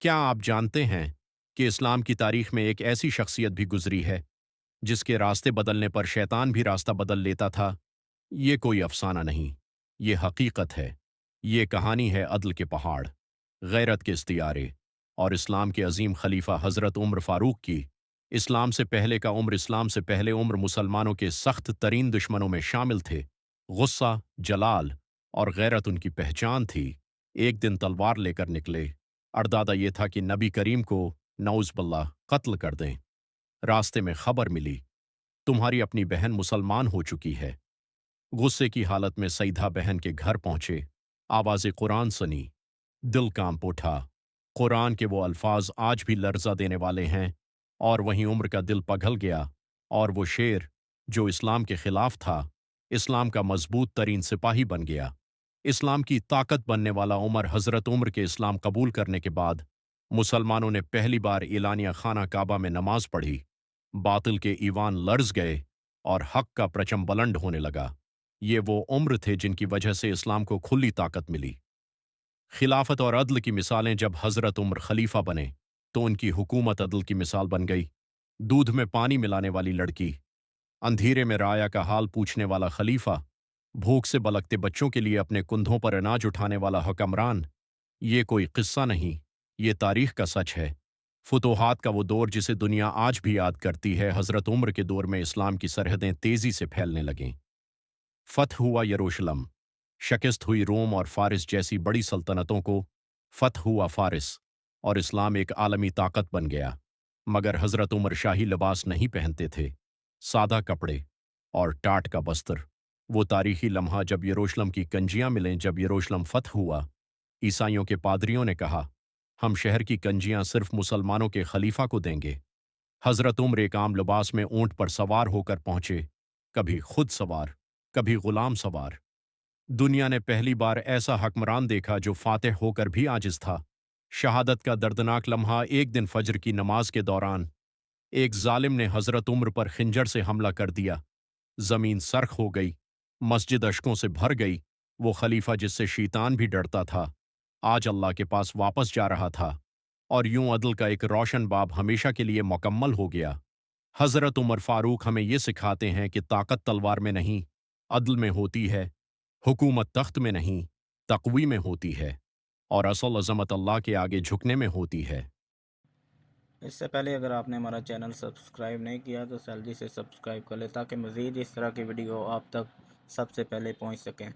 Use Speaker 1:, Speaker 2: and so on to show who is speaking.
Speaker 1: کیا آپ جانتے ہیں کہ اسلام کی تاریخ میں ایک ایسی شخصیت بھی گزری ہے جس کے راستے بدلنے پر شیطان بھی راستہ بدل لیتا تھا؟ یہ کوئی افسانہ نہیں، یہ حقیقت ہے۔ یہ کہانی ہے عدل کے پہاڑ، غیرت کے استعارے اور اسلام کے عظیم خلیفہ حضرت عمر فاروق کی۔ اسلام سے پہلے عمر مسلمانوں کے سخت ترین دشمنوں میں شامل تھے۔ غصہ، جلال اور غیرت ان کی پہچان تھی۔ ایک دن تلوار لے کر نکلے۔ اردادہ یہ تھا کہ نبی کریم کو نعوذ باللہ قتل کر دیں۔ راستے میں خبر ملی، تمہاری اپنی بہن مسلمان ہو چکی ہے۔ غصے کی حالت میں سیدھا بہن کے گھر پہنچے، آواز قرآن سنی، دل کانپ اٹھا۔ قرآن کے وہ الفاظ آج بھی لرزہ دینے والے ہیں، اور وہیں عمر کا دل پگھل گیا، اور وہ شیر جو اسلام کے خلاف تھا، اسلام کا مضبوط ترین سپاہی بن گیا۔ اسلام کی طاقت بننے والا عمر حضرت عمر کے اسلام قبول کرنے کے بعد مسلمانوں نے پہلی بار اعلانیہ خانہ کعبہ میں نماز پڑھی۔ باطل کے ایوان لرز گئے اور حق کا پرچم بلند ہونے لگا۔ یہ وہ عمر تھے جن کی وجہ سے اسلام کو کھلی طاقت ملی۔ خلافت اور عدل کی مثالیں جب حضرت عمر خلیفہ بنے تو ان کی حکومت عدل کی مثال بن گئی۔ دودھ میں پانی ملانے والی لڑکی، اندھیرے میں رایا کا حال پوچھنے والا خلیفہ، بھوک سے بلکتے بچوں کے لیے اپنے کندھوں پر اناج اٹھانے والا حکمران۔ یہ کوئی قصہ نہیں، یہ تاریخ کا سچ ہے۔ فتوحات کا وہ دور جسے دنیا آج بھی یاد کرتی ہے، حضرت عمر کے دور میں اسلام کی سرحدیں تیزی سے پھیلنے لگیں۔ فتح ہوا یروشلم، شکست ہوئی روم اور فارس جیسی بڑی سلطنتوں کو، فتح ہوا فارس، اور اسلام ایک عالمی طاقت بن گیا۔ مگر حضرت عمر شاہی لباس نہیں پہنتے تھے، سادہ کپڑے اور ٹاٹ کا بستر۔ وہ تاریخی لمحہ جب یروشلم کی کنجیاں ملیں، جب یروشلم فتح ہوا، عیسائیوں کے پادریوں نے کہا، ہم شہر کی کنجیاں صرف مسلمانوں کے خلیفہ کو دیں گے۔ حضرت عمر ایک عام لباس میں اونٹ پر سوار ہو کر پہنچے، کبھی خود سوار، کبھی غلام سوار۔ دنیا نے پہلی بار ایسا حکمران دیکھا جو فاتح ہو کر بھی عاجز تھا۔ شہادت کا دردناک لمحہ ایک دن فجر کی نماز کے دوران ایک ظالم نے حضرت عمر پر خنجر سے حملہ کر دیا۔ زمین سرخ ہو گئی، مسجد اشکوں سے بھر گئی۔ وہ خلیفہ جس سے شیطان بھی ڈرتا تھا، آج اللہ کے پاس واپس جا رہا تھا، اور یوں عدل کا ایک روشن باب ہمیشہ کے لیے مکمل ہو گیا۔ حضرت عمر فاروق ہمیں یہ سکھاتے ہیں کہ طاقت تلوار میں نہیں، عدل میں ہوتی ہے۔ حکومت تخت میں نہیں، تقوی میں ہوتی ہے، اور اصل عظمت اللہ کے آگے جھکنے میں ہوتی ہے۔
Speaker 2: اس سے پہلے اگر آپ نے ہمارا چینل سبسکرائب نہیں کیا تو جلدی سے سبسکرائب کر لیں تاکہ مزید اس طرح کی ویڈیو آپ تک سب سے پہلے پہنچ سکیں۔